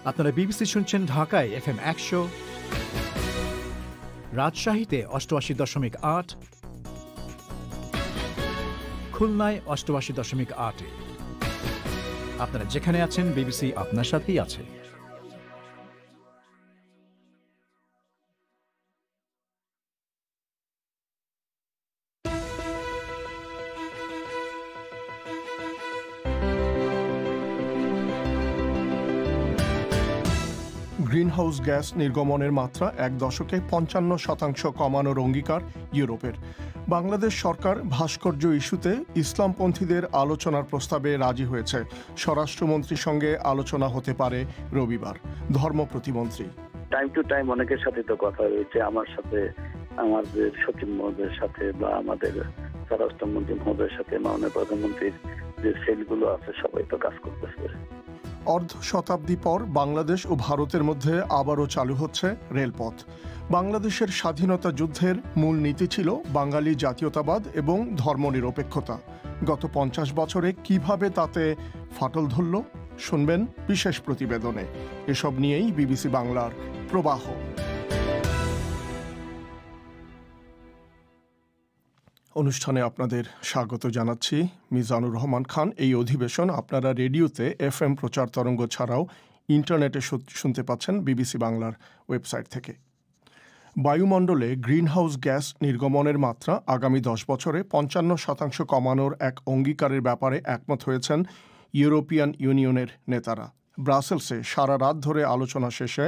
আপনারা বিবিসি শুনছেন ঢাকায় FM 100, রাজশাহীতে 88.8, খুলনায় 88.8। আপনারা যেখানে আছেন বিবিসি আপনার সাথেই আছে। গ্রিনহাউস গ্যাস নির্গমনের মাত্রা এক দশকে 55% কমানোর অঙ্গীকার ইউরোপের। বাংলাদেশ সরকার ভাস্কর্য ইস্যুতে ইসলামপন্থীদের আলোচনার প্রস্তাবে রাজি হয়েছে। স্বরাষ্ট্রমন্ত্রীর সঙ্গে আলোচনা হতে পারে রবিবার। ধর্ম প্রতিমন্ত্রী টাইম টু টাইম অনেকের সাথে তো কথা হয়েছে, আমার সাথে, আমাদের সচিব মহোদয়ের সাথে, বা আমাদের স্বরাষ্ট্রমন্ত্রী মহোদয়ের সাথে, মাননীয় প্রধানমন্ত্রীর যে সেলগুলো আছে সবাই তো কাজ করতেছে। অর্ধ শতাব্দী পর বাংলাদেশ ও ভারতের মধ্যে আবারও চালু হচ্ছে রেলপথ। বাংলাদেশের স্বাধীনতা যুদ্ধের মূল নীতি ছিল বাঙালি জাতীয়তাবাদ এবং ধর্মনিরপেক্ষতা। গত 50 বছরে কিভাবে তাতে ফাটল ধরল শুনবেন বিশেষ প্রতিবেদনে। এসব নিয়েই বিবিসি বাংলার প্রবাহ। অনুষ্ঠানে আপনাদের স্বাগত জানাচ্ছি, মিজানুর রহমান খান। এই অধিবেশন আপনারা রেডিওতে FM প্রচার তরঙ্গ ছাড়াও ইন্টারনেটে শুনতে পাচ্ছেন বিবিসি বাংলার ওয়েবসাইট থেকে। বায়ুমণ্ডলে গ্রিনহাউস গ্যাস নির্গমনের মাত্রা আগামী 10 বছরে 55% কমানোর এক অঙ্গীকারের ব্যাপারে একমত হয়েছেন ইউরোপিয়ান ইউনিয়নের নেতারা। ব্রাসেলসে সারা রাত ধরে আলোচনা শেষে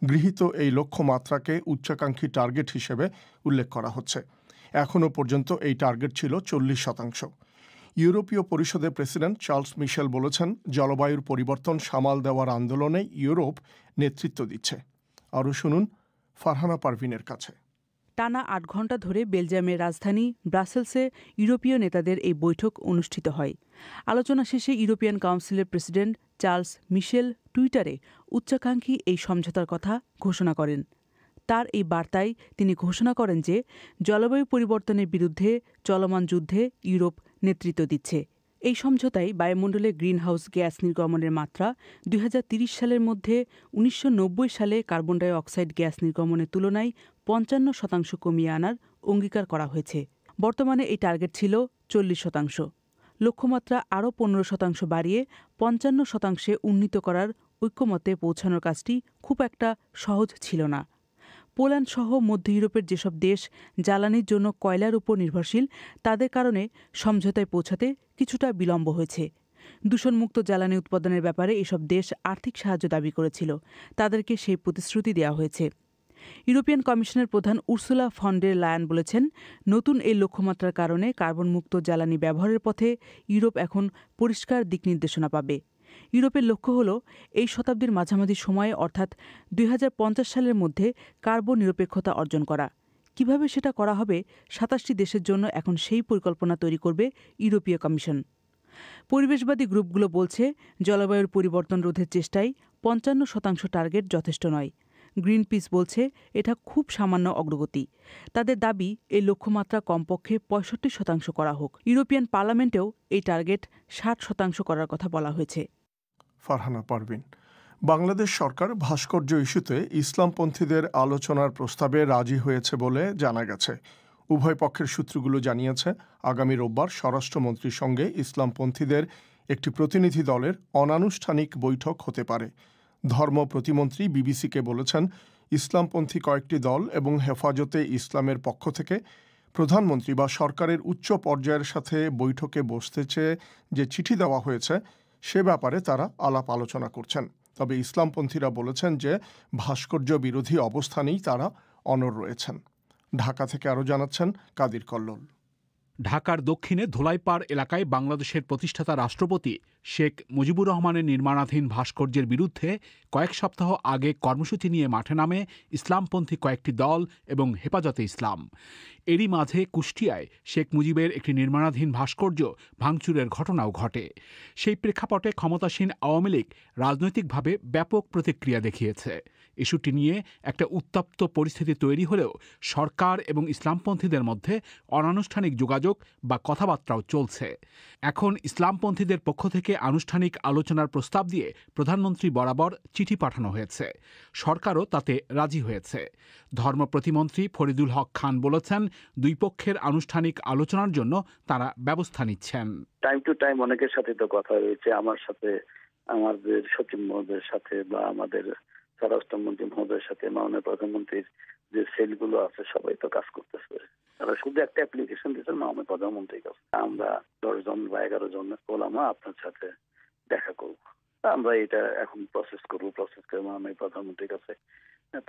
গৃহীত এই লক্ষ্যমাত্রাকে উচ্চাকাঙ্ক্ষী টার্গেট হিসেবে উল্লেখ করা হচ্ছে। এখনও পর্যন্ত এই টার্গেট ছিল 40%। ইউরোপীয় পরিষদের প্রেসিডেন্ট চার্লস মিশেল বলেছেন, জলবায়ুর পরিবর্তন সামাল দেওয়ার আন্দোলনে ইউরোপ নেতৃত্ব দিচ্ছে। আরও শুনুন ফারহানা পারভিনের কাছে। টানা 8 ঘণ্টা ধরে বেলজিয়ামের রাজধানী ব্রাসেলসে ইউরোপীয় নেতাদের এই বৈঠক অনুষ্ঠিত হয়। আলোচনা শেষে ইউরোপিয়ান কাউন্সিলের প্রেসিডেন্ট চার্লস মিশেল টুইটারে উচ্চাকাঙ্ক্ষী এই সমঝোতার কথা ঘোষণা করেন। তার এই বার্তায় তিনি ঘোষণা করেন যে জলবায়ু পরিবর্তনের বিরুদ্ধে চলমান যুদ্ধে ইউরোপ নেতৃত্ব দিচ্ছে। এই সমঝোতায় বায়ুমণ্ডলে গ্রিনহাউস গ্যাস নির্গমনের মাত্রা 2030 সালের মধ্যে 1990 সালে কার্বন ডাই অক্সাইড গ্যাস নির্গমনের তুলনায় 55% কমিয়ে আনার অঙ্গীকার করা হয়েছে। বর্তমানে এই টার্গেট ছিল 40%। লক্ষ্যমাত্রা আরও 15% বাড়িয়ে 55% উন্নীত করার ঐক্যমতে পৌঁছানোর কাজটি খুব একটা সহজ ছিল না। পোল্যান্ড সহ মধ্য ইউরোপের যেসব দেশ জ্বালানির জন্য কয়লার উপর নির্ভরশীল, তাদের কারণে সমঝোতায় পৌঁছাতে কিছুটা বিলম্ব হয়েছে। দূষণমুক্ত জ্বালানি উৎপাদনের ব্যাপারে এসব দেশ আর্থিক সাহায্য দাবি করেছিল, তাদেরকে সেই প্রতিশ্রুতি দেওয়া হয়েছে। ইউরোপিয়ান কমিশনের প্রধান উর্সুলা ফন ডের লায়ান বলেছেন, নতুন এই লক্ষ্যমাত্রার কারণে কার্বনমুক্ত জ্বালানি ব্যবহারের পথে ইউরোপ এখন পরিষ্কার দিক নির্দেশনা পাবে। ইউরোপের লক্ষ্য হল এই শতাব্দীর মাঝামাঝি সময়ে অর্থাৎ 2050 সালের মধ্যে কার্বন নিরপেক্ষতা অর্জন করা। কিভাবে সেটা করা হবে, 27টি দেশের জন্য এখন সেই পরিকল্পনা তৈরি করবে ইউরোপীয় কমিশন। পরিবেশবাদী গ্রুপগুলো বলছে, জলবায়ুর পরিবর্তন রোধের চেষ্টায় 55% টার্গেট যথেষ্ট নয়। গ্রিনপিস বলছে এটা খুব সামান্য অগ্রগতি। তাদের দাবি এই লক্ষ্যমাত্রা কমপক্ষে 65% করা হোক। ইউরোপিয়ান পার্লামেন্টেও এই টার্গেট 60% করার কথা বলা হয়েছে। ফারহানা পারভিন। বাংলাদেশ সরকার ভাস্কর্য ইস্যুতে ইসলামপন্থীদের আলোচনার প্রস্তাবে রাজি হয়েছে বলে জানা গেছে। উভয় পক্ষের সূত্রগুলো জানিয়েছে, আগামী রোববার স্বরাষ্ট্রমন্ত্রীর সঙ্গে ইসলামপন্থীদের একটি প্রতিনিধি দলের অনানুষ্ঠানিক বৈঠক হতে পারে। ধর্ম প্রতিমন্ত্রী বিবিসিকে বলেছেন, ইসলামপন্থী কয়েকটি দল এবং হেফাজতে ইসলামের পক্ষ থেকে প্রধানমন্ত্রী বা সরকারের উচ্চ পর্যায়ের সাথে বৈঠকে বসতে চেয়ে যে চিঠি দেওয়া হয়েছে সে ব্যাপারে তারা আলাপ আলোচনা করছেন। তবে ইসলামপন্থীরা বলেছেন যে ভাস্কর্য বিরোধী অবস্থানেই তারা অনড় রয়েছেন। ঢাকা থেকে আরও জানাচ্ছেন কাদির কল্লোল। ঢাকার দক্ষিণে ধোলাইপাড় এলাকায় বাংলাদেশের প্রতিষ্ঠাতা রাষ্ট্রপতি শেখ মুজিবুর রহমানের নির্মাণাধীন ভাস্কর্যের বিরুদ্ধে কয়েক সপ্তাহ আগে কর্মসূচি নিয়ে মাঠে নামে ইসলামপন্থী কয়েকটি দল এবং হেফাজতে ইসলাম। এরই মাঝে কুষ্টিয়ায় শেখ মুজিবের একটি নির্মাণাধীন ভাস্কর্য ভাঙচুরের ঘটনাও ঘটে। সেই প্রেক্ষাপটে ক্ষমতাসীন আওয়ামী লীগ রাজনৈতিকভাবে ব্যাপক প্রতিক্রিয়া দেখিয়েছে। ইস্যুটি নিয়ে একটা উত্তপ্ত পরিস্থিতি তৈরি হলেও সরকার এবং ইসলামপন্থীদের মধ্যে অনানুষ্ঠানিক যোগাযোগ বা কথাবার্তাও চলছে। এখন ইসলামপন্থীদের পক্ষ থেকে বৈঠকে আনুষ্ঠানিক আলোচনার প্রস্তাব দিয়ে প্রধানমন্ত্রী বরাবর চিঠি পাঠানো হয়েছে। সরকারও তাতে রাজি হয়েছে। ধর্ম প্রতিমন্ত্রী ফরিদুল হক খান বলেছেন, দুই পক্ষের আনুষ্ঠানিক আলোচনার জন্য তারা ব্যবস্থা নিচ্ছেন। টাইম টু টাইম অনেকের সাথে তো কথা হয়েছে, আমার সাথে, আমাদের সচিব মহোদয়ের সাথে বা আমাদের স্বরাষ্ট্রমন্ত্রী মহোদয়ের সাথে, মাননীয় প্রধানমন্ত্রীর যে সেলগুলো আছে সবাই তো কাজ করতেছে। তারা শুধু একটা অ্যাপ্লিকেশন দিয়েছেন মাননীয় প্রধানমন্ত্রীর কাছে, আমরা 10 জন বা 11 জন ওলামা আপনার সাথে দেখা করব। আমরা এটা এখন প্রসেস করবো, প্রসেস করে মাননীয় প্রধানমন্ত্রীর কাছে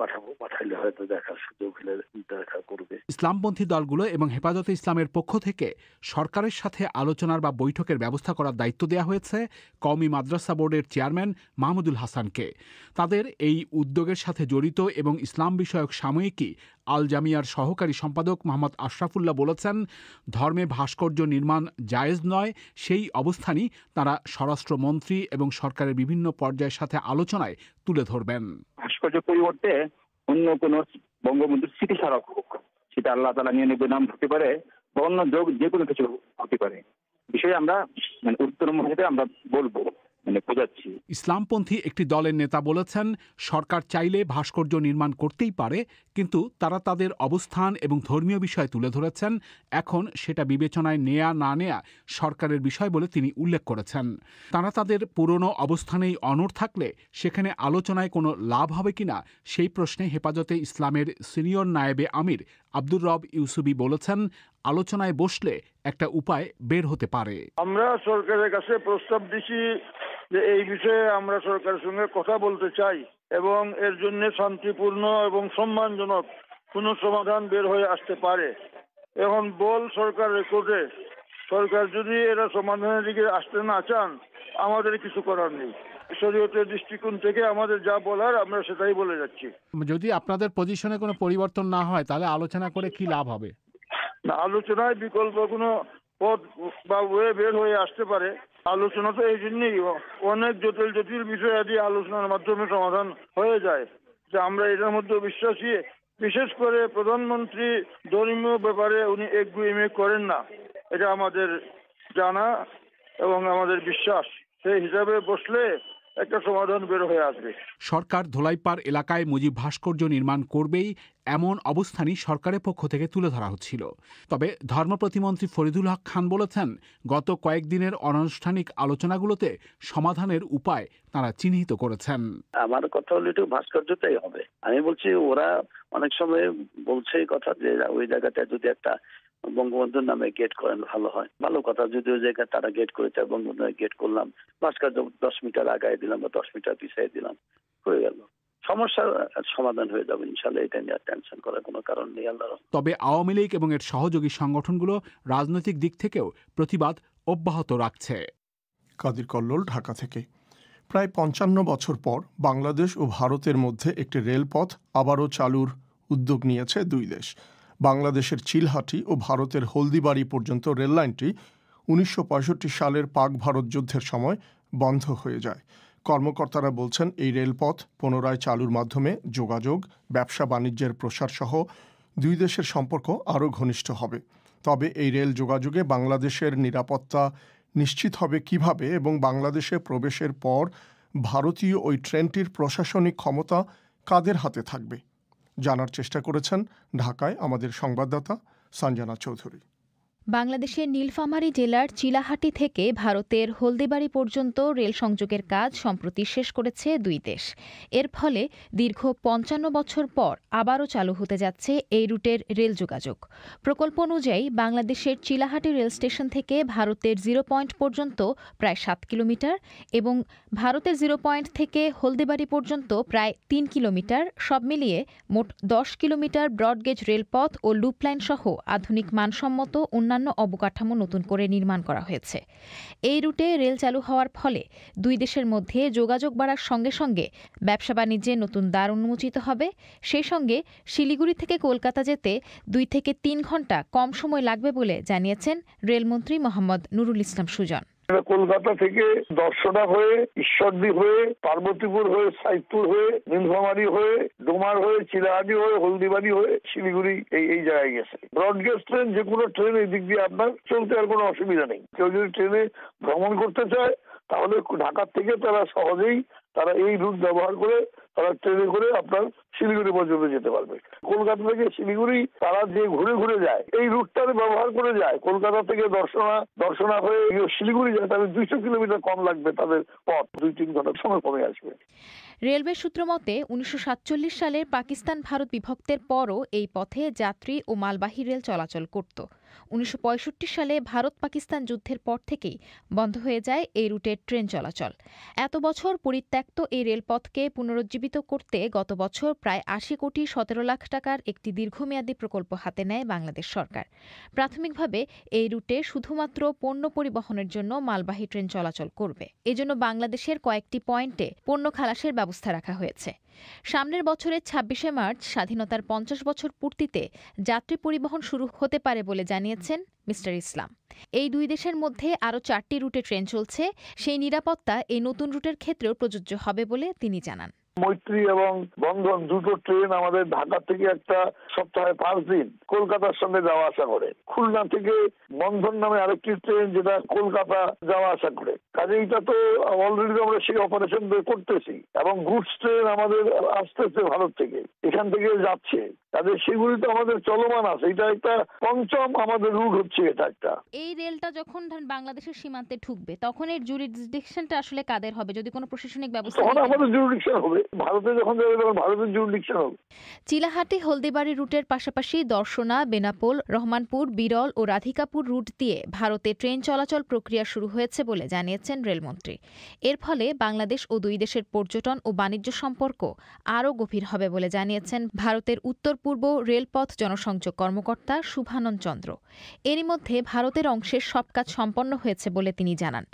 পাঠাবো। পাঠাইলে হয়তো দেখার সুযোগ হলে দেখা করবে। ইসলামপন্থী দলগুলো এবং হেফাজতে ইসলামের পক্ষ থেকে সরকারের সাথে আলোচনার বা বৈঠকের ব্যবস্থা করার দায়িত্ব দেওয়া হয়েছে কওমি মাদ্রাসা বোর্ডের চেয়ারম্যান মাহমুদুল হাসানকে। তাদের এই উদ্যোগের সাথে জড়িত এবং ইসলাম বিষয়ক সাময়িকী আল জামিয়ার সহকারী সম্পাদক মোহাম্মদ আশরাফুল্লাহ বলেছেন, ধর্মে ভাস্কর্য নির্মাণ জায়েজ নয়। সেই অবস্থানই তারা স্বরাষ্ট্রমন্ত্রী এবং সরকারের বিভিন্ন পর্যায়ের সাথে আলোচনায় তুলে ধরবেন। ভাস্কর্য পরিবর্তে অন্য কোনো বঙ্গবন্ধুর স্মৃতিস্মারক হোক, সেটা আল্লাহ তাআলা নিয়ে নেবে নাম হতে পারে বা অন্য যে কোনো কিছু হতে পারে, বিষয়ে আমরা উত্তম ভাবে আমরা বলবো, বোঝাচ্ছি। ইসলামপন্থী একটি দলের নেতা বলেছেন, সরকার চাইলে ভাস্কর্য নির্মাণ করতেই পারে, কিন্তু তারা তাদের অবস্থান এবং ধর্মীয় বিষয় তুলে ধরেছেন। এখন সেটা বিবেচনায় নেয়া না নেয়া সরকারের বিষয় বলে তিনি উল্লেখ করেছেন। তারা তাদের পুরনো অবস্থানেই অনড় থাকলে সেখানে আলোচনায় কোনো লাভ হবে কিনা সেই প্রশ্নে হেফাজতে ইসলামের সিনিয়র নায়েবে আমির আব্দুর রব ইউসুফী বলেছেন, আলোচনায় বসলে একটা উপায় বের হতে পারে। আমরা সরকারের কাছে প্রস্তাব দিছি যে এই বিষয়ে আমরা সরকারের সঙ্গে কথা বলতে চাই এবং এর জন্য শান্তিপূর্ণ এবং সম্মানজনক কোনো সমাধান বের হয়ে আসতে পারে। এখন বল সরকারের কোর্টে, সরকার যদি এরা সমাধানের দিকে আসতে না চান, আমাদের কিছু করার নেই। শরীয়তের দৃষ্টিকোণ থেকে আমাদের যা বলার আমরা সেটাই বলে যাচ্ছি। যদি আপনাদের পজিশনে কোনো পরিবর্তন না হয় তাহলে আলোচনা করে কি লাভ হবে? না, আলোচনায় বিকল্প কোনো পথ বা ওয়ে বের হয়ে আসতে পারে। আলোচনা তো এই জন্যই, অনেক জটিল জটিল বিষয় আদি আলোচনার মাধ্যমে সমাধান হয়ে যায়, যে আমরা এটার মধ্যে বিশ্বাসী। বিশেষ করে প্রধানমন্ত্রী ধর্মীয় ব্যাপারে উনি একগুঁয়েমি করেন না, এটা আমাদের জানা এবং আমাদের বিশ্বাস। সেই হিসাবে বসলে একটা সমাধান বের হয়ে আসবে। সরকার ধোলাইপাড় এলাকায় মুজিব ভাস্কর্য নির্মাণ করবেই এমন অবস্থানই সরকারের পক্ষ থেকে তুলে ধরা হচ্ছিল। তবে ধর্ম প্রতিমন্ত্রী ফরিদুল হক খান বলেছেন, গত কয়েকদিনের অনানুষ্ঠানিক আলোচনাগুলোতে সমাধানের উপায় তারা চিহ্নিত করেছেন। আমার কথা হলো একটু ভাস্কর্যটাই হবে। আমি বলছি, ওরা অনেক সময় বলছে এই কথা যে ওই জায়গাটা যদি একটা বঙ্গবন্ধুর নামে গেট করেন ভালো হয়। ভালো কথা, যদি ওই জায়গায় তারা গেট করেছে, বঙ্গবন্ধুর গেট করলাম, ভাস্কর্য 10 মিটার আগায় দিলাম বা 10 মিটার পিছিয়ে দিলাম, হয়ে গেল, সমস্যার সমাধান হয়ে যাবে ইনশাআল্লাহ। এটা নিয়ে টেনশন করার কোনো কারণ নেই। আল্লাহ। তবে আওয়ামী লীগ এবং এর সহযোগী সংগঠনগুলো রাজনৈতিক দিক থেকেও প্রতিবাদ অব্যাহত রাখছে। কাদির কল্লোল, ঢাকা থেকে। প্রায় 55 বছর পর বাংলাদেশ ও ভারতের মধ্যে একটি রেলপথ আবারও চালুর উদ্যোগ নিয়েছে দুই দেশ। বাংলাদেশের চিলহাটি ও ভারতের হলদিবাড়ি পর্যন্ত রেললাইনটি 1965 সালের পাক ভারত যুদ্ধের সময় বন্ধ হয়ে যায়। কর্মকর্তারা বলছেন, এই রেলপথ পুনরায় চালুর মাধ্যমে যোগাযোগ, ব্যবসা বাণিজ্যের প্রসার সহ দুই দেশের সম্পর্ক আরও ঘনিষ্ঠ হবে। তবে এই রেল যোগাযোগে বাংলাদেশের নিরাপত্তা নিশ্চিত হবে কিভাবে এবং বাংলাদেশে প্রবেশের পর ভারতীয় ওই ট্রেনটির প্রশাসনিক ক্ষমতা কাদের হাতে থাকবে, জানার চেষ্টা করেছেন ঢাকায় আমাদের সংবাদদাতা সঞ্জনা চৌধুরী। বাংলাদেশের নীলফামারী জেলার চিলাহাটি থেকে ভারতের হলদিবাড়ি পর্যন্ত রেল সংযোগের কাজ সম্প্রতি শেষ করেছে দুই দেশ। এর ফলে দীর্ঘ 55 বছর পর আবারও চালু হতে যাচ্ছে এই রুটের রেল যোগাযোগ। প্রকল্প অনুযায়ী বাংলাদেশের চিলাহাটি রেল স্টেশন থেকে ভারতের 0 পয়েন্ট পর্যন্ত প্রায় 7 কিলোমিটার এবং ভারতের 0 পয়েন্ট থেকে হলদিবাড়ি পর্যন্ত প্রায় 3 কিলোমিটার, সব মিলিয়ে মোট 10 কিলোমিটার ব্রডগেজ রেলপথ ও লুপলাইন সহ আধুনিক মানসম্মত অন্যান্য অবকাঠামো নতুন করে নির্মাণ করা হয়েছে। এই রুটে রেল চালু হওয়ার ফলে দুই দেশের মধ্যে যোগাযোগ বাড়ার সঙ্গে সঙ্গে ব্যবসা বাণিজ্যে নতুন দ্বার উন্মোচিত হবে। সেই সঙ্গে শিলিগুড়ি থেকে কলকাতা যেতে 2 থেকে 3 ঘণ্টা কম সময় লাগবে বলে জানিয়েছেন রেলমন্ত্রী মোহাম্মদ নুরুল ইসলাম সুজন। কলকাতা থেকে দর্শনা হয়ে, ঈশ্বরদী হয়ে, পার্বতীপুর হয়ে, সাইদপুর হয়ে, নীলফামারী হয়ে, ডোমার হয়ে, চিলাহাটি হয়ে, হলদিবাড়ি হয়ে শিলিগুড়ি এই জায়গায় গেছে। ব্রডগেজ ট্রেন, যে কোনো ট্রেন এই দিক দিয়ে আপনার চলতে আর কোনো অসুবিধা নেই। কেউ যদি ট্রেনে ভ্রমণ করতে চায় তাহলে ঢাকার থেকে তারা সহজেই তারা এই রুট ব্যবহার করে তারা ট্রেনে করে আপনার শিলিগুড়ি পর্যন্ত যেতে পারবে। কলকাতা থেকে শিলিগুড়ি তারা যে ঘুরে ঘুরে যায় এই রুটটার ব্যবহার করে যায়, কলকাতা থেকে দর্শনা হয়ে শিলিগুড়ি যায়, তাহলে 200 কিলোমিটার কম লাগবে তাদের পথ, 2-3 ঘন্টার সময় কমে আসবে। রেলওয়ে সূত্র মতে 1947 সালের পাকিস্তান ভারত বিভক্তের পরও এই পথে যাত্রী ও মালবাহী রেল চলাচল করত। 1965 সালে ভারত পাকিস্তান যুদ্ধের পর থেকেই বন্ধ হয়ে যায় এই রুটের ট্রেন চলাচল। এত বছর পরিত্যক্ত এই রেলপথকে পুনরুজ্জীবিত করতে গত বছর প্রায় 80 কোটি 17 লাখ টাকার একটি দীর্ঘমেয়াদী প্রকল্প হাতে নেয় বাংলাদেশ সরকার। প্রাথমিকভাবে এই রুটে শুধুমাত্র পণ্য পরিবহনের জন্য মালবাহী ট্রেন চলাচল করবে। এজন্য বাংলাদেশের কয়েকটি পয়েন্টে পণ্য খালাসের ব্যবস্থা রাখা হয়েছে। সামনের বছরের 26শে মার্চ স্বাধীনতার 50 বছর পূর্তিতে যাত্রী পরিবহন শুরু হতে পারে বলে জানিয়েছেন মিস্টার ইসলাম। এই দুই দেশের মধ্যে আরও 4টি রুটে ট্রেন চলছে, সেই নিরাপত্তা এই নতুন রুটের ক্ষেত্রেও প্রযোজ্য হবে বলে তিনি জানান। মৈত্রী এবং বন্ধন দুটো ট্রেন আমাদের ঢাকা থেকে একটা সপ্তাহে 5 দিন কলকাতার সঙ্গে যাওয়া আসা করে। খুলনা থেকে বন্ধন নামে আরেকটি ট্রেন যেটা কলকাতা যাওয়া আসা করে। কাজে এটা তো অলরেডি আমরা সেই অপারেশন করতেছি এবং গুডস ট্রেন আমাদের আসতেছে ভারত থেকে, এখান থেকে যাচ্ছে। কাজে সেগুলি তো আমাদের চলমান আছে। এটা একটা পঞ্চম আমাদের রুট হচ্ছে এটা একটা। এই রেলটা যখন বাংলাদেশের সীমান্তে ঢুকবে তখন এর জুরিডিকশনটা আসলে কাদের হবে? যদি কোনো প্রশাসনিক ব্যবস্থা তখন আমাদের জুরিডিকশন হবে, ভারতে যখন যাবে তখন ভারতের জুরিডিকশন হবে। চিলাহাটি হলদিবাড়ি রুটের পাশাপাশি দর্শনা, বেনাপোল, রহমানপুর, বিরল ও রাধিকাপুর রুট দিয়ে ভারতে ট্রেন চলাচল প্রক্রিয়া শুরু হয়েছে বলে জানিয়েছেন রেলমন্ত্রী। এর ফলে বাংলাদেশ ও দুই দেশের পর্যটন ও বাণিজ্য সম্পর্ক আরও গভীর হবে বলে জানিয়েছেন ভারতের উত্তর পূর্ব রেলপথ জনসংযোগ কর্মকর্তা শুভানন চন্দ্র। এরই মধ্যে ভারতের অংশের সব কাজ সম্পন্ন হয়েছে বলে তিনি জানান।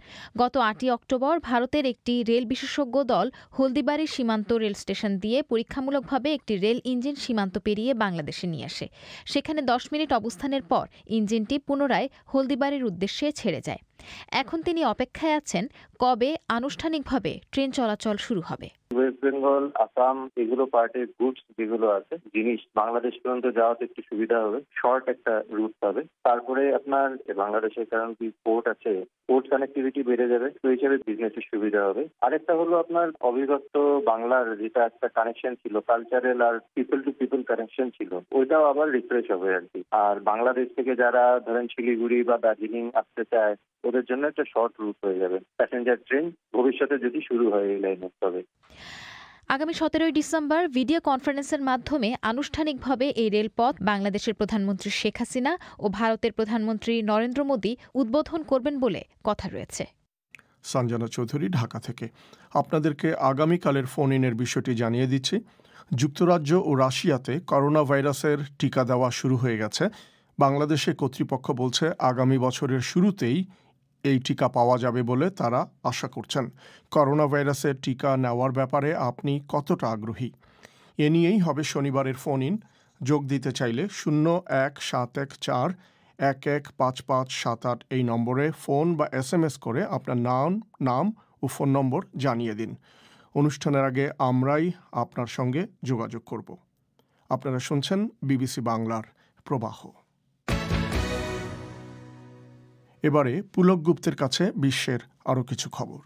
গত 8ই অক্টোবর ভারতের একটি রেল বিশেষজ্ঞ দল হলদিবাড়ি সীমান্ত রেল স্টেশন দিয়ে পরীক্ষামূলকভাবে একটি রেল ইঞ্জিন সীমান্ত পেরিয়ে বাংলাদেশে নিয়ে আসে। সেখানে 10 মিনিট অবস্থানের পর ইঞ্জিনটি পুনরায় হলদিবাড়ির উদ্দেশ্যে ছেড়ে যায়। এখন তিনি অপেক্ষায় আছেন কবে আনুষ্ঠানিকভাবে ট্রেন চলাচল শুরু হবে। ওয়েস্ট বেঙ্গল, আসাম এগুলো পার্টের গুডস যেগুলো আছে, জিনিস বাংলাদেশ পর্যন্ত যাওয়াতে একটু সুবিধা হবে, শর্ট একটা রুট পাবে। তারপরে আপনার বাংলাদেশের কারণ কি পোর্ট আছে, পোর্ট কানেক্টিভিটি বেড়ে যাবে, তো হিসাবে বিজনেসের সুবিধা হবে। আরেকটা হলো আপনার অবিভক্ত বাংলার যেটা একটা কানেকশন ছিল, কালচারাল আর পিপল টু পিপল কানেকশন ছিল, ওইটাও আবার রিফ্রেশ হবে আর কি। আর বাংলাদেশ থেকে যারা ধরেন শিলিগুড়ি বা দার্জিলিং আসতে চায় ওদের জন্য একটা শর্ট রুট হয়ে যাবে প্যাসেঞ্জার ট্রেন ভবিষ্যতে যদি শুরু হয় এই লাইনে। তবে আগামী 17ই ডিসেম্বর ভিডিও কনফারেন্সের মাধ্যমে আনুষ্ঠানিকভাবে এই রেলপথ বাংলাদেশের প্রধানমন্ত্রী শেখ হাসিনা ও ভারতের প্রধানমন্ত্রী নরেন্দ্র মোদী উদ্বোধন করবেন বলে কথা রয়েছে। সঞ্জনা চৌধুরী, ঢাকা থেকে। আপনাদেরকে আগামীকালের ফোন ইনের বিষয়টি জানিয়ে দিচ্ছি। যুক্তরাজ্য ও রাশিয়াতে করোনা ভাইরাসের টিকা দেওয়া শুরু হয়ে গেছে। বাংলাদেশে কর্তৃপক্ষ বলছে আগামী বছরের শুরুতেই এই টিকা পাওয়া যাবে বলে তারা আশা করছেন। করোনা ভাইরাসের টিকা নেওয়ার ব্যাপারে আপনি কতটা আগ্রহী? এ নিয়েই হবে শনিবারের ফোন ইন। যোগ দিতে চাইলে 017141155578 এই নম্বরে ফোন বা SMS করে আপনার নাম ও ফোন নম্বর জানিয়ে দিন। অনুষ্ঠানের আগে আমরাই আপনার সঙ্গে যোগাযোগ করব। আপনারা শুনছেন বিবিসি বাংলার প্রবাহ। এবারে পুলক গুপ্তের কাছে বিশ্বের আরও কিছু খবর।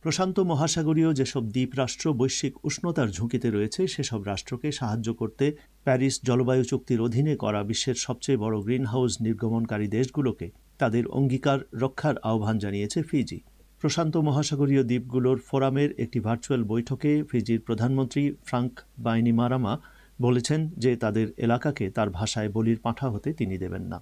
প্রশান্ত মহাসাগরীয় যেসব দ্বীপ রাষ্ট্র বৈশ্বিক উষ্ণতার ঝুঁকিতে রয়েছে সেসব রাষ্ট্রকে সাহায্য করতে প্যারিস জলবায়ু চুক্তির অধীনে করা বিশ্বের সবচেয়ে বড় গ্রিনহাউস নির্গমনকারী দেশগুলোকে তাদের অঙ্গীকার রক্ষার আহ্বান জানিয়েছে ফিজি। প্রশান্ত মহাসাগরীয় দ্বীপগুলোর ফোরামের একটি ভার্চুয়াল বৈঠকে ফিজির প্রধানমন্ত্রী ফ্রাঙ্ক বাইনিমারামা বলেছেন যে তাদের এলাকাকে তার ভাষায় বলির পাঁঠা হতে তিনি দেবেন না।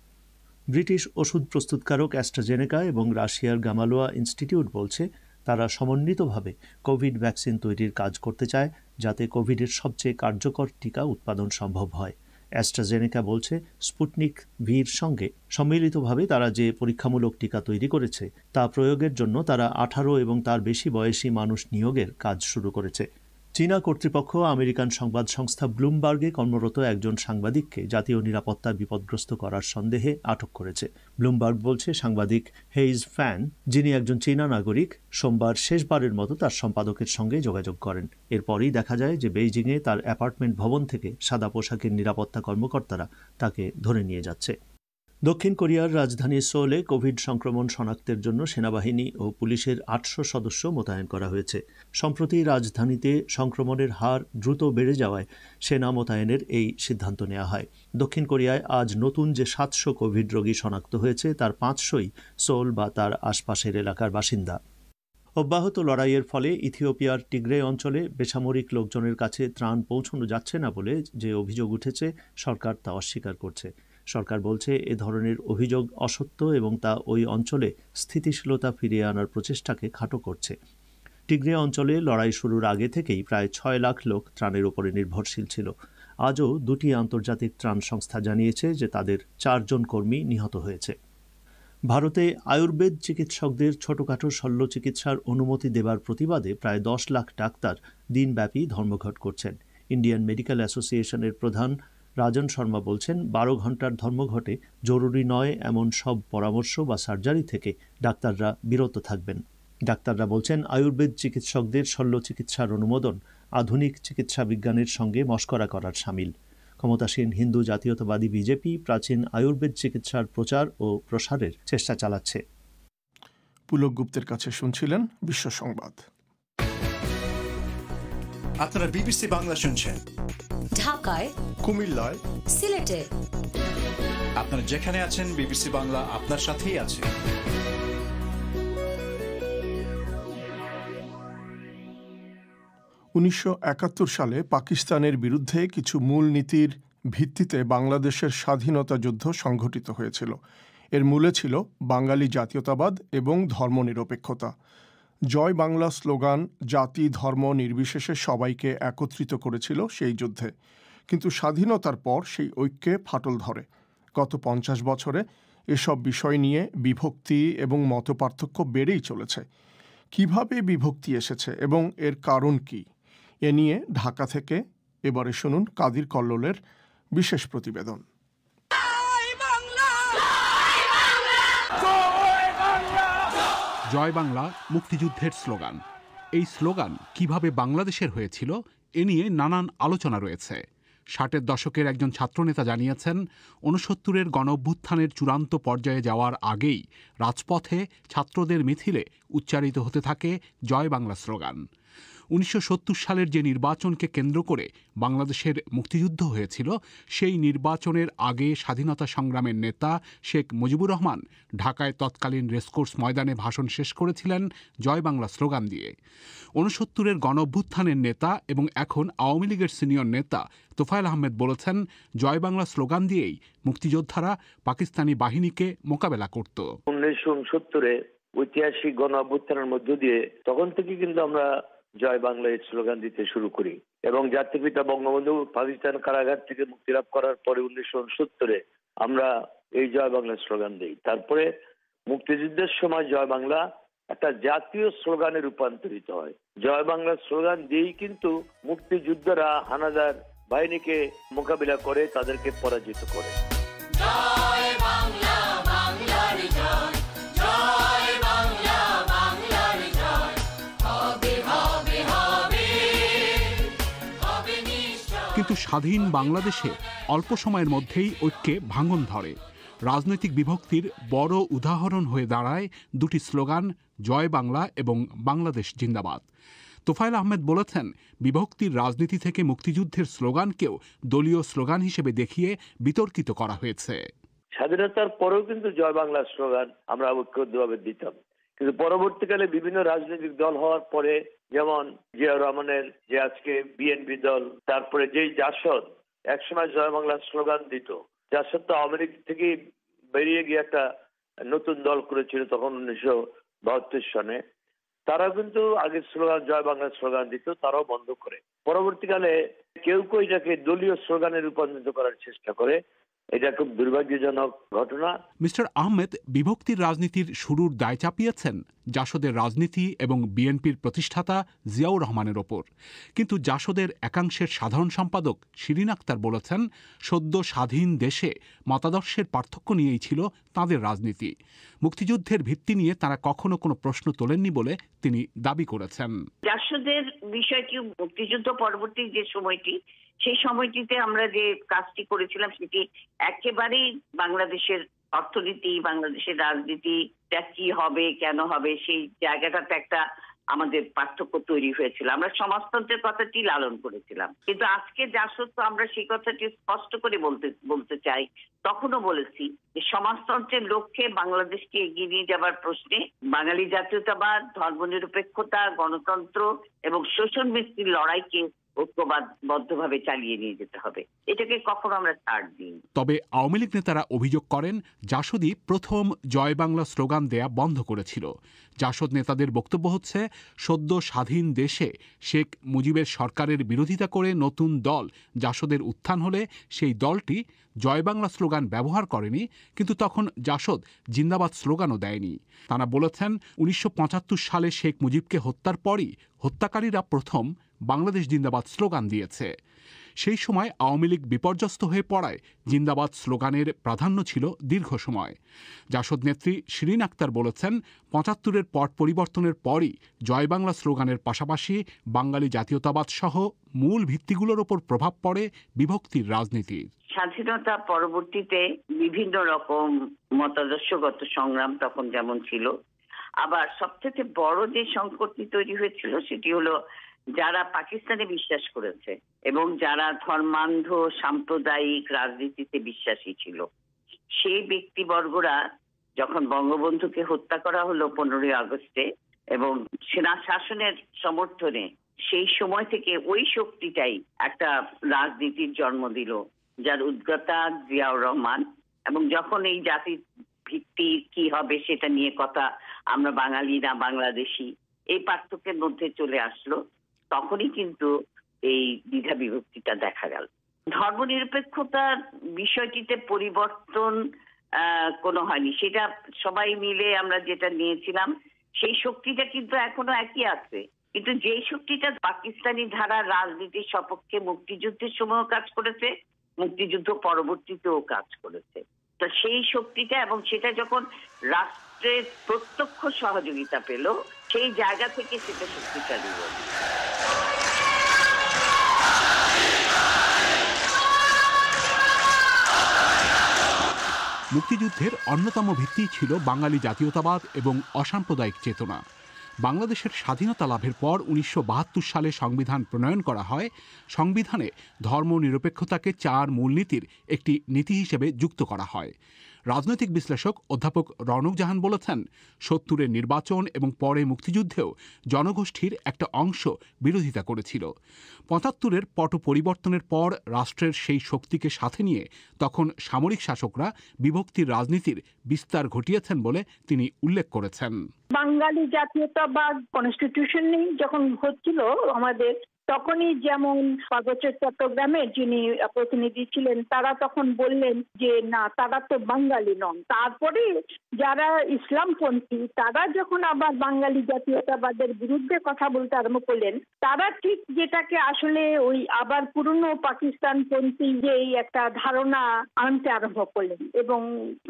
ব্রিটিশ ওষুধ প্রস্তুতকারক অ্যাস্ট্রাজেনেকা এবং রাশিয়ার গামালোয়া ইনস্টিটিউট বলছে তারা সমন্বিতভাবে কোভিড ভ্যাকসিন তৈরির কাজ করতে চায় যাতে কোভিডের সবচেয়ে কার্যকর টিকা উৎপাদন সম্ভব হয়। অ্যাস্ট্রাজেনেকা বলছে স্পুটনিক ভির সঙ্গে সম্মিলিতভাবে তারা যে পরীক্ষামূলক টিকা তৈরি করেছে তা প্রয়োগের জন্য তারা 18 এবং তার বেশি বয়সী মানুষ নিয়োগের কাজ শুরু করেছে। চীনা কর্তৃপক্ষ আমেরিকান সংবাদ সংস্থা ব্লুমবার্গে কর্মরত একজন সাংবাদিককে জাতীয় নিরাপত্তা বিপদগ্রস্ত করার সন্দেহে আটক করেছে। ব্লুমবার্গ বলছে সাংবাদিক হেইজ ফ্যান, যিনি একজন চীনা নাগরিক, সোমবার শেষবারের মতো তার সম্পাদকের সঙ্গে যোগাযোগ করেন। এরপরই দেখা যায় যে বেইজিংয়ে তার অ্যাপার্টমেন্ট ভবন থেকে সাদা পোশাকের নিরাপত্তা কর্মকর্তারা তাকে ধরে নিয়ে যাচ্ছে। দক্ষিণ কোরিয়ার রাজধানী সোলে কোভিড সংক্রমণ শনাক্তের জন্য সেনাবাহিনী ও পুলিশের ৮০০ সদস্য মোতায়েন করা হয়েছে। সম্প্রতি রাজধানীতে সংক্রমণের হার দ্রুত বেড়ে যাওয়ায় সেনা মোতায়েনের এই সিদ্ধান্ত নেওয়া হয়। দক্ষিণ কোরিয়ায় আজ নতুন যে ৭০০ কোভিড রোগী শনাক্ত হয়েছে তার ৫০০ই সোল বা তার আশপাশের এলাকার বাসিন্দা। অব্যাহত লড়াইয়ের ফলে ইথিওপিয়ার টিগ্রে অঞ্চলে বেসামরিক লোকজনের কাছে ত্রাণ পৌঁছানো যাচ্ছে না বলে যে অভিযোগ উঠেছে, সরকার তা অস্বীকার করছে। সরকার বলছে এ ধরনের অভিযোগ অসত্য এবং তা ওই অঞ্চলে স্থিতিশীলতা ফিরিয়ে আনার প্রচেষ্টাকে খাটো করছে। টিগ্রে অঞ্চলে লড়াই শুরুর আগে থেকেই প্রায় ৬ লাখ লোক ত্রাণের উপরে নির্ভরশীল ছিল। আজও দুটি আন্তর্জাতিক ত্রাণ সংস্থা জানিয়েছে যে তাদের ৪ জন কর্মী নিহত হয়েছে। ভারতে আয়ুর্বেদ চিকিৎসকদের ছোটখাটো শল্য চিকিৎসার অনুমতি দেবার প্রতিবাদে প্রায় ১০ লাখ ডাক্তার দিনব্যাপী ধর্মঘট করছেন। ইন্ডিয়ান মেডিকেল অ্যাসোসিয়েশনের প্রধান রাজন শর্মা বলছেন, ১২ ঘণ্টার ধর্মঘটে জরুরি নয় এমন সব পরামর্শ বা সার্জারি থেকে ডাক্তাররা বিরত থাকবেন। ডাক্তাররা বলছেন, আয়ুর্বেদ চিকিৎসকদের শল্য চিকিৎসার অনুমোদন আধুনিক চিকিৎসা বিজ্ঞানের সঙ্গে মশকরা করার শামিল। ক্ষমতাসীন হিন্দু জাতীয়তাবাদী বিজেপি প্রাচীন আয়ুর্বেদ চিকিৎসার প্রচার ও প্রসারের চেষ্টা চালাচ্ছে। পুলক গুপ্তের কাছে শুনছিলেন বিশ্ব সংবাদ। আপনারা বিবিসি বাংলা শুনছেন ঢাকায়, কুমিল্লায়, সিলেটে। আপনারা যেখানে আছেন বিবিসি বাংলা আপনার সাথেই আছে। ১৯৭১ সালে পাকিস্তানের বিরুদ্ধে কিছু মূলনীতির ভিত্তিতে বাংলাদেশের স্বাধীনতা যুদ্ধ সংঘটিত হয়েছিল। এর মূলে ছিল বাঙালি জাতীয়তাবাদ এবং ধর্মনিরপেক্ষতা। জয় বাংলা স্লোগান জাতি ধর্ম নির্বিশেষে সবাইকে একত্রিত করেছিল সেই যুদ্ধে। কিন্তু স্বাধীনতার পর সেই ঐক্যে ফাটল ধরে। গত ৫০ বছরে এসব বিষয় নিয়ে বিভক্তি এবং মতপার্থক্য বেড়েই চলেছে। কিভাবে বিভক্তি এসেছে এবং এর কারণ কি, এ নিয়ে ঢাকা থেকে এবারে শুনুন কাদির কল্লোলের বিশেষ প্রতিবেদন। জয় বাংলা মুক্তিযুদ্ধের স্লোগান। এই স্লোগান কিভাবে বাংলাদেশের হয়েছিল এ নিয়ে নানান আলোচনা রয়েছে। ৬০-এর দশকের একজন ছাত্রনেতা জানিয়েছেন, ৬৯-এর গণঅভ্যুত্থানের চূড়ান্ত পর্যায়ে যাওয়ার আগেই রাজপথে ছাত্রদের মিছিলে উচ্চারিত হতে থাকে জয় বাংলা স্লোগান। ১৯৭০ সালের যে নির্বাচনকে কেন্দ্র করে বাংলাদেশের মুক্তিযুদ্ধ হয়েছিল, সেই নির্বাচনের আগে স্বাধীনতা সংগ্রামের নেতা শেখ মুজিবুর রহমান ঢাকায় তৎকালীন রেসকোর্স ময়দানে ভাষণ শেষ করেছিলেন জয় বাংলা স্লোগান দিয়ে। ৬৯-এর গণঅভ্যুত্থানের নেতা এবং এখন আওয়ামী লীগের সিনিয়র নেতা তোফায়েল আহমেদ বলেছেন, জয় বাংলা স্লোগান দিয়েই মুক্তিযোদ্ধারা পাকিস্তানি বাহিনীকে মোকাবেলা করত। ১৯৬৯-এ ঐতিহাসিক গণঅভ্যুত্থানের মধ্য দিয়ে তখন থেকে কিন্তু আমরা জয় বাংলা এই স্লোগান দিতে শুরু করি এবং জাতির পিতা বঙ্গবন্ধু পাকিস্তান কারাগার থেকে মুক্তি লাভ করার পরে ১৯৬৯-এ আমরা এই জয় বাংলা স্লোগান দিই। তারপরে মুক্তিযুদ্ধের সময় জয় বাংলা একটা জাতীয় স্লোগানে রূপান্তরিত হয়। জয় বাংলা স্লোগান দিয়েই কিন্তু মুক্তিযোদ্ধারা হানাদার বাহিনীকে মোকাবিলা করে, তাদেরকে পরাজিত করে। জয় বাংলা, বাংলার জয়, জয় বাংলা, বাংলার জয়, হবে হবে হবে হবে নিশ্চয়। কিন্তু স্বাধীন বাংলাদেশে অল্প সময়ের মধ্যেই ঐক্যে ভাঙন ধরে। রাজনৈতিক বিভক্তির বড় উদাহরণ হয়ে দাঁড়ায় দুটি স্লোগান, জয় বাংলা এবং বাংলাদেশ জিন্দাবাদ। তোফায়েল আহমেদ বলেছেন, বিভক্তির রাজনীতি থেকে মুক্তিযুদ্ধের স্লোগানকেও দলীয় স্লোগান হিসেবে দেখিয়ে বিতর্কিত করা হয়েছে। স্বাধীনতার পরেও কিন্তু জয় বাংলা স্লোগান আমরা ঐক্যবদ্ধভাবে দিতাম, কিন্তু পরবর্তীকালে বিভিন্ন রাজনৈতিক দল হওয়ার পরে, যেমন জিয়াউর রহমানের যে আজকে বিএনপি দল, তারপরে যেই জাসদ একসময় জয় বাংলা স্লোগান দিত, জাসদ তো আওয়ামী লীগ থেকে বেরিয়ে গিয়ে একটা নতুন দল করেছিল তখন ১৯৭২ সনে, তারা কিন্তু আগের স্লোগান জয় বাংলা স্লোগান দিত, তারাও বন্ধ করে। পরবর্তীকালে কেউ কেউ এটাকে দলীয় স্লোগানে রূপান্তরিত করার চেষ্টা করে। এটা খুব দুর্ভাগ্যজনক ঘটনা। মিস্টার আহমেদ বিভক্তির রাজনীতির শুরুর দায় চাপিয়েছেন জাসদের রাজনীতি এবং বিএনপির প্রতিষ্ঠাতা জিয়াউর রহমানের ওপর। কিন্তু জাসদের একাংশের সাধারণ সম্পাদক শিরিন আক্তার বলেছেন, সদ্য স্বাধীন দেশে মতাদর্শের পার্থক্য নিয়েই ছিল তাঁদের রাজনীতি। মুক্তিযুদ্ধের ভিত্তি নিয়ে তারা কখনো কোনো প্রশ্ন তোলেননি বলে তিনি দাবি করেছেন। জাসদের বিষয়টি মুক্তিযুদ্ধ পরবর্তী যে সময়টি, সেই সময়টিতে আমরা যে কাজটি করেছিলাম সেটি একেবারেই বাংলাদেশের অর্থনীতি, বাংলাদেশের রাজনীতিটা কি হবে, কেন হবে, সেই জায়গাটাতে একটা আমাদের পার্থক্য তৈরি হয়েছিল। আমরা সমাজতন্ত্রের কথাটি লালন করেছিলাম, কিন্তু আজকে যা সত্য আমরা সেই কথাটি স্পষ্ট করে বলতে চাই। তখনও বলেছি যে সমাজতন্ত্রের লক্ষ্যে বাংলাদেশকে এগিয়ে নিয়ে যাবার প্রশ্নে বাঙালি জাতীয়তাবাদ, ধর্মনিরপেক্ষতা, গণতন্ত্র এবং শোষণ মুক্তির লড়াইকে ঐক্যবদ্ধভাবে চালিয়ে নিয়ে যেতে হবে। এটাকে কখনো আমরা ছাড় দিই। তবে আওয়ামী লীগ নেতারা অভিযোগ করেন জাসদই প্রথম জয় বাংলা স্লোগান দেয়া বন্ধ করেছিল। জাসদ নেতাদের বক্তব্য হচ্ছে, সদ্য স্বাধীন দেশে শেখ মুজিবের সরকারের বিরোধিতা করে নতুন দল জাসদের উত্থান হলে সেই দলটি জয় বাংলা স্লোগান ব্যবহার করেনি, কিন্তু তখন জাসদ জিন্দাবাদ স্লোগানও দেয়নি। তারা বলেছেন 1975 সালে শেখ মুজিবকে হত্যার পরই হত্যাকারীরা প্রথম বাংলাদেশ জিন্দাবাদ স্লোগান দিয়েছে। সেই সময় আওয়ামী লীগ বিপর্যস্ত হয়ে পড়ায় জিন্দাবাদ স্লোগানের প্রাধান্য ছিল দীর্ঘ সময়। জাসদ নেত্রী শিরিন আক্তার বলেছেন, ৭৫-এর পট পরিবর্তনের পরই জয় বাংলা স্লোগানের পাশাপাশি বাঙালি জাতীয়তাবাদ সহ মূল ভিত্তিগুলোর ওপর প্রভাব পড়ে বিভক্তির রাজনীতির। স্বাধীনতা পরবর্তীতে বিভিন্ন রকম মতাদর্শগত সংগ্রাম তখন যেমন ছিল, আবার সবচেয়ে বড় যে সংকটটি তৈরি হয়েছিল সেটি হলো যারা পাকিস্তানে বিশ্বাস করেছে এবং যারা ধর্মান্ধ সাম্প্রদায়িক রাজনীতিতে বিশ্বাসী ছিল, সেই ব্যক্তিবর্গরা যখন বঙ্গবন্ধুকে হত্যা করা হলো 15ই আগস্টে এবং সেনা শাসনের সমর্থনে, সেই সময় থেকে ওই শক্তিটাই একটা রাজনীতির জন্ম দিল, যার উদ্যোক্তা জিয়াউর রহমান। এবং যখন এই জাতির ভিত্তি কি হবে সেটা নিয়ে কথা, আমরা বাঙালি না বাংলাদেশি, এই পার্থক্যের মধ্যে চলে আসলো, তখনই কিন্তু এই দ্বিধা বিভক্তিটা দেখা গেল। ধর্মনিরপেক্ষতার বিষয়টিতে পরিবর্তন কোনো হয়নি, সেটা সবাই মিলে আমরা যেটা নিয়েছিলাম সেই শক্তিটা কিন্তু এখনো একই আছে। কিন্তু যেই শক্তিটা পাকিস্তানি ধারার রাজনীতির সপক্ষে মুক্তিযুদ্ধের সময়ও কাজ করেছে, মুক্তিযুদ্ধ পরবর্তীতেও কাজ করেছে, তো সেই শক্তিটা, এবং সেটা যখন রাষ্ট্রের প্রত্যক্ষ সহযোগিতা পেল, সেই জায়গা থেকে সেটা শক্তিশালী হল। মুক্তিযুদ্ধের অন্যতম ভিত্তি ছিল বাঙালি জাতীয়তাবাদ এবং অসাম্প্রদায়িক চেতনা। বাংলাদেশের স্বাধীনতা লাভের পর 1972 সালে সংবিধান প্রণয়ন করা হয়। সংবিধানে ধর্মনিরপেক্ষতাকে 4 মূলনীতির একটি নীতি হিসেবে যুক্ত করা হয়। রাজনৈতিক বিশ্লেষক অধ্যাপক রওনক জাহান বলেছেন, 70-এর নির্বাচন এবং পরে মুক্তিযুদ্ধেও জনগোষ্ঠীর একটা অংশ বিরোধিতা করেছিল। 75-এর পট পরিবর্তনের পর রাষ্ট্রের সেই শক্তিকে সাথে নিয়ে তখন সামরিক শাসকরা বিভক্তির রাজনীতির বিস্তার ঘটিয়েছেন বলে তিনি উল্লেখ করেছেন। বাঙালি জাতীয়তাবাদ কনস্টিটিউশন যখন হচ্ছিল আমাদের, তখনই যেমন পার্বত্য চট্টগ্রামের যিনি প্রতিনিধি ছিলেন তারা তখন বললেন যে না, তারা তো বাঙালি নন। তারপরে যারা ইসলামপন্থী তারা যখন আবার বাঙালি জাতীয়তাবাদের বিরুদ্ধে কথা বলতে আরম্ভ করলেন, তারা ঠিক যেটাকে আসলে ওই আবার পুরনো পাকিস্তানপন্থী যে একটা ধারণা আনতে আরম্ভ করলেন। এবং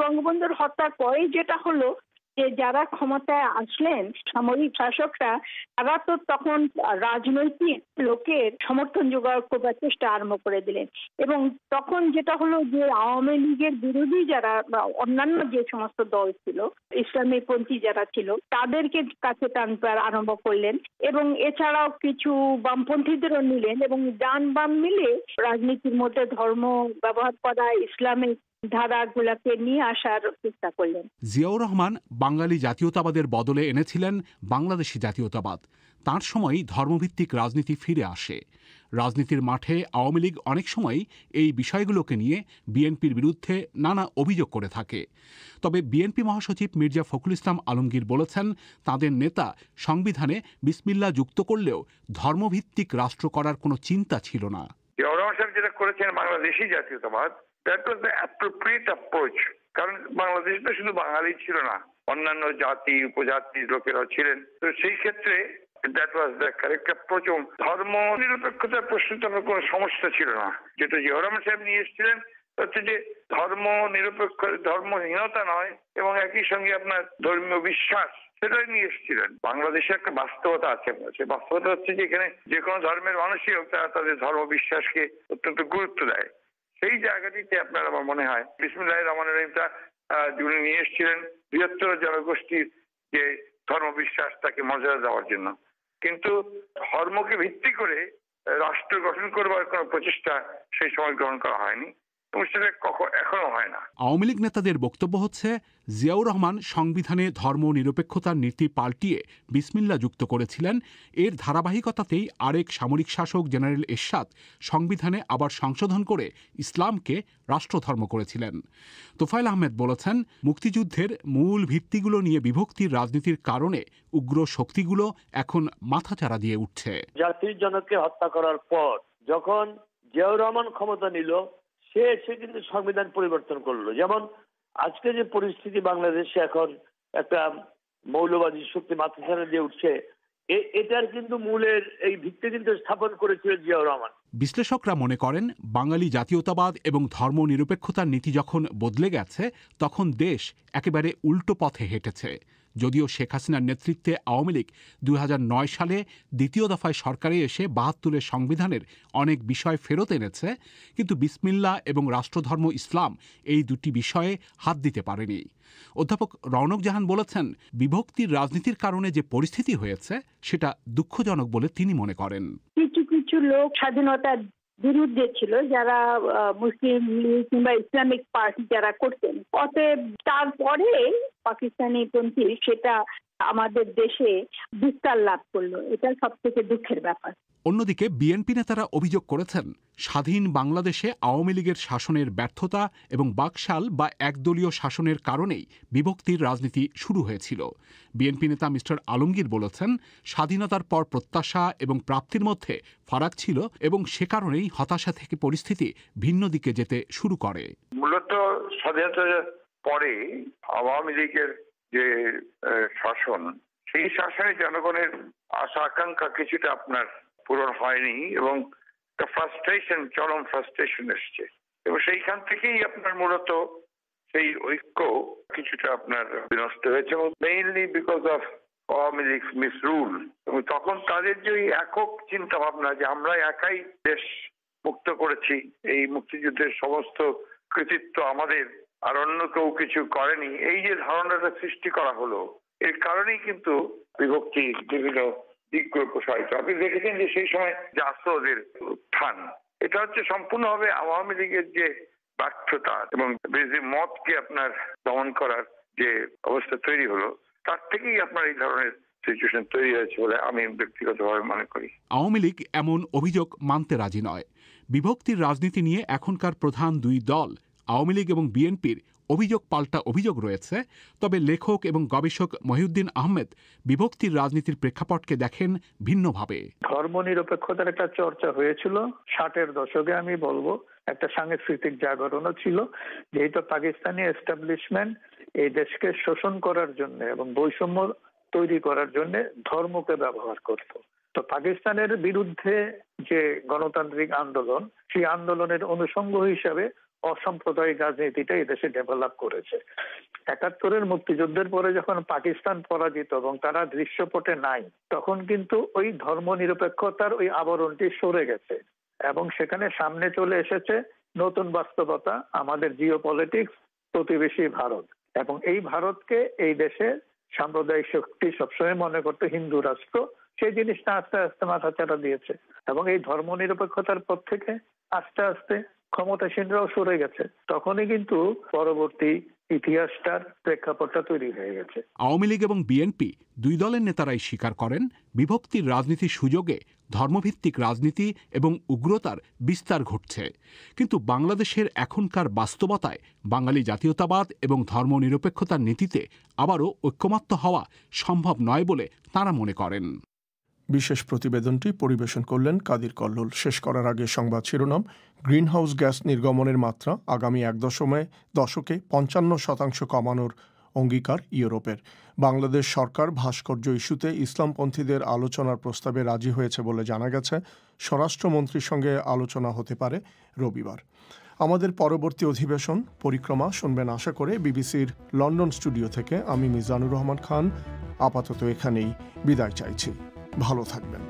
বঙ্গবন্ধুর হত্যার পরে যেটা হলো যে যারা ক্ষমতায় আসলেন সামরিক শাসকরা, তারা তো তখন রাজনৈতিক লোকের সমর্থন জোগাড় করবার চেষ্টা আরম্ভ করে দিলেন। এবং তখন যেটা হলো যে আওয়ামী লীগের বিরোধী যারা বা অন্যান্য যে সমস্ত দল ছিল, ইসলামী পন্থী যারা ছিল, তাদেরকে কাছে টানতে আরম্ভ করলেন। এবং এছাড়াও কিছু বামপন্থীদেরও নিলেন এবং ডান বাম মিলে রাজনীতির মধ্যে ধর্ম ব্যবহার করা, ইসলামিক ধারাগুলোকে নিয়ে আসার চেষ্টা করলেন। জিয়াউর রহমান বাঙালি জাতীয়তাবাদের বদলে এনেছিলেন বাংলাদেশি জাতীয়তাবাদ। তার সময়ই ধর্মভিত্তিক রাজনীতি ফিরে আসে। রাজনীতির মাঠে আওয়ামী লীগ অনেক সময়ই এই বিষয়গুলোকে নিয়ে বিএনপির বিরুদ্ধে নানা অভিযোগ করে থাকে। তবে বিএনপি মহাসচিব মির্জা ফখরুল ইসলাম আলমগীর বলেছেন, তাদের নেতা সংবিধানে বিসমিল্লাহ যুক্ত করলেও ধর্মভিত্তিক রাষ্ট্র করার কোনো চিন্তা ছিল না। জিয়াউর রহমান সাহেব যেটা করেছেন বাংলাদেশি জাতীয়তাবাদ, that was the appropriate approach, কারণ বাংলাদেশ তো শুধু বাঙালি ছিল না, অন্যান্য জাতি উপজাতির লোকেরাও ছিলেন। তো সেই ক্ষেত্রে that was the correct approach। ধর্ম নিরপেক্ষতার প্রশ্নটা কোনো সমস্যা ছিল না। যেটা জিয়াউর রহমান সাহেব নিয়ে এসেছিলেন হচ্ছে যে ধর্ম নিরপেক্ষ, ধর্মহীনতা নয়, এবং একই সঙ্গে আপনার ধর্মীয় বিশ্বাস, সেটাই নিয়ে এসেছিলেন। বাংলাদেশে একটা বাস্তবতা আছে, সে বাস্তবতা হচ্ছে যে এখানে যে কোনো ধর্মের মানুষই হোক তারা তাদের ধর্ম বিশ্বাসকে অত্যন্ত গুরুত্ব দেয়। সেই জায়গাটিতে আপনার আমার মনে হয় বিসমিল্লাহির রহমানির রহিমটা উনি নিয়ে এসেছিলেন বৃহত্তর জনগোষ্ঠীর যে ধর্মবিশ্বাস তাকে মর্যাদা দেওয়ার জন্য। কিন্তু ধর্মকে ভিত্তি করে রাষ্ট্র গঠন করবার কোনো প্রচেষ্টা সেই সময় গ্রহণ করা হয়নি এবং সেটা এখনো হয় না। আওয়ামী লীগ নেতাদের বক্তব্য হচ্ছে, জিয়াউর রহমান সংবিধানে ধর্ম নিরপেক্ষতার নীতি পাল্টিয়ে বিসমিল্লাহ যুক্ত করেছিলেন। এর ধারাবাহিকতাতেই আরেক সামরিক শাসক জেনারেল এরশাদ সংবিধানে আবার সংশোধন করে ইসলামকে রাষ্ট্রধর্ম করেছিলেন। তোফায়েল আহমেদ বলেছেন, মুক্তিযুদ্ধের মূল ভিত্তিগুলো নিয়ে বিভক্তির রাজনীতির কারণে উগ্র শক্তিগুলো এখন মাথাচাড়া দিয়ে উঠছে। জাতির জনককে হত্যা করার পর যখন জিয়াউর রহমান ক্ষমতা নিল, সে কিন্তু সংবিধান পরিবর্তন করলো। যেমন আজকে যে পরিস্থিতি বাংলাদেশে এখন একটা মৌলবাদী শক্তি মাথাচাড়া দিয়ে উঠছে, এটার কিন্তু মূলের এই ভিত্তি কিন্তু স্থাপন করেছিল জিয়াউর রহমান। বিশ্লেষকরা মনে করেন, বাঙালি জাতীয়তাবাদ এবং ধর্মনিরপেক্ষতার নীতি যখন বদলে গেছে, তখন দেশ একেবারে উল্টো পথে হেঁটেছে। যদিও শেখ হাসিনার নেতৃত্বে আওয়ামী লীগ 2009 সালে দ্বিতীয় দফায় সরকারে এসে 72-এর সংবিধানের অনেক বিষয় ফেরত এনেছে, কিন্তু বিসমিল্লাহ এবং রাষ্ট্রধর্ম ইসলাম এই দুটি বিষয়ে হাত দিতে পারেনি। অধ্যাপক রওনক জাহান বলেছেন, বিভক্তির রাজনীতির কারণে যে পরিস্থিতি হয়েছে সেটা দুঃখজনক বলে তিনি মনে করেন। কিছু কিছু লোক স্বাধীনতার বিরুদ্ধে ছিল, যারা মুসলিম লীগ কিংবা ইসলামিক পার্টি যারা করতেন। অতএব তারপরে পাকিস্তানি পন্থী সেটা আমাদের দেশে বিস্তার লাভ করলো। এটা সব থেকে দুঃখের ব্যাপার। অন্যদিকে বিএনপি নেতারা অভিযোগ করেছেন, স্বাধীন বাংলাদেশে আওয়ামী লীগের শাসনের ব্যর্থতা এবং বাকশাল বা একদলীয় শাসনের কারণেই বিভক্তির রাজনীতি শুরু হয়েছিল। বিএনপি নেতা মিস্টার আলমগীর বলেছেন, স্বাধীনতার পর প্রত্যাশা এবং প্রাপ্তির মধ্যে ফারাক ছিল এবং সে কারণেই হতাশা থেকে পরিস্থিতি ভিন্ন দিকে যেতে শুরু করে। মূলত স্বাধীনতার পরে আওয়ামী লীগের যে শাসন, সেই শাসনে জনগণের আশা আকাঙ্ক্ষা কিছুটা আপনার পূরণ হয়নি এবং ফ্রাস্ট্রেশন, চরম ফ্রাস্ট্রেশন এসছে এবং সেইখান থেকেই আপনার মূলত সেই ঐক্য কিছুটা আপনার বিনষ্ট হয়েছে এবং mainly because of Awami League misrule. এবং তখন তাদের যে একক চিন্তা ভাবনা যে আমরা একাই দেশ মুক্ত করেছি, এই মুক্তিযুদ্ধের সমস্ত কৃতিত্ব আমাদের, আর অন্য কেউ কিছু করেনি, এই যে ধারণাটা সৃষ্টি করা হলো, এর কারণেই কিন্তু বিভক্তি বিভিন্ন দিকগুলো প্রসারিত। আপনি দেখেছেন যে সেই সময় জাসদের উত্থান, এটা হচ্ছে সম্পূর্ণভাবে আওয়ামী লীগের যে ব্যর্থতা এবং মতকে আপনার দমন করার যে অবস্থা তৈরি হলো, তার থেকেই আপনার এই ধরনের সিচুয়েশন তৈরি হয়েছে বলে আমি ব্যক্তিগতভাবে মনে করি। আওয়ামী লীগ এমন অভিযোগ মানতে রাজি নয়। বিভক্তির রাজনীতি নিয়ে এখনকার প্রধান দুই দল আওয়ামী লীগ এবং বিএনপির অভিযোগ পাল্টা অভিযোগ রয়েছে। তবে লেখক এবং গবেষক মহিউদ্দিন আহমেদ বিভক্তির রাজনীতির প্রেক্ষাপটকে দেখেন ভিন্নভাবে। ধর্মনিরপেক্ষতার একটা চর্চা হয়েছিল 60-এর দশকে, আমি বলবো একটা সাংস্কৃতিক জাগরণও ছিল, যেহেতু পাকিস্তানি এস্টাবলিশমেন্ট এই দেশকে শোষণ করার জন্য এবং বৈষম্য তৈরি করার জন্য ধর্মকে ব্যবহার করত। তো পাকিস্তানের বিরুদ্ধে যে গণতান্ত্রিক আন্দোলন, সেই আন্দোলনের অনুষঙ্গ হিসাবে অসাম্প্রদায়িক রাজনীতিটা এদেশে ডেভেলপ করেছে। 71-এর মুক্তিযুদ্ধের পরে যখন পাকিস্তান পরাজিত এবং তারা দৃশ্যপটে নাই, তখন কিন্তু ওই ধর্ম নিরপেক্ষতার ওই আবরণটি সরে গেছে এবং সেখানে সামনে চলে এসেছে নতুন বাস্তবতা, আমাদের জিওপলিটিক্স, প্রতিবেশী ভারত। এবং এই ভারতকে এই দেশে সাম্প্রদায়িক শক্তি সবসময় মনে করতো হিন্দু রাষ্ট্র, সেই জিনিসটা আস্তে আস্তে মাথাচাড়া দিয়েছে এবং এই ধর্ম নিরপেক্ষতার পর থেকে আস্তে আস্তে ক্ষমতাসীনরাও সরে গেছে। তখনই কিন্তু পরবর্তী ইতিহাসটার প্রেক্ষাপটটা তৈরি হয়ে গেছে। আওয়ামী লীগ এবং বিএনপি দুই দলের নেতারাই স্বীকার করেন, বিভক্তির রাজনীতির সুযোগে ধর্মভিত্তিক রাজনীতি এবং উগ্রতার বিস্তার ঘটছে। কিন্তু বাংলাদেশের এখনকার বাস্তবতায় বাঙালি জাতীয়তাবাদ এবং ধর্মনিরপেক্ষতার নীতিতে আবারও ঐক্যমত্য হওয়া সম্ভব নয় বলে তাঁরা মনে করেন। বিশেষ প্রতিবেদনটি পরিবেশন করলেন কাদির কল্লোল। শেষ করার আগে সংবাদ শিরোনাম। গ্রিনহাউস গ্যাস নির্গমনের মাত্রা আগামী এক দশকে 55% কমানোর অঙ্গীকার ইউরোপের। বাংলাদেশ সরকার ভাস্কর্য ইস্যুতে ইসলামপন্থীদের আলোচনার প্রস্তাবে রাজি হয়েছে বলে জানা গেছে। স্বরাষ্ট্রমন্ত্রীর সঙ্গে আলোচনা হতে পারে রবিবার। আমাদের পরবর্তী অধিবেশন পরিক্রমা শুনবেন আশা করে বিবিসির লন্ডন স্টুডিও থেকে। আমি মিজানুর রহমান খান আপাতত এখানেই বিদায় চাইছি। ভালো থাকবেন।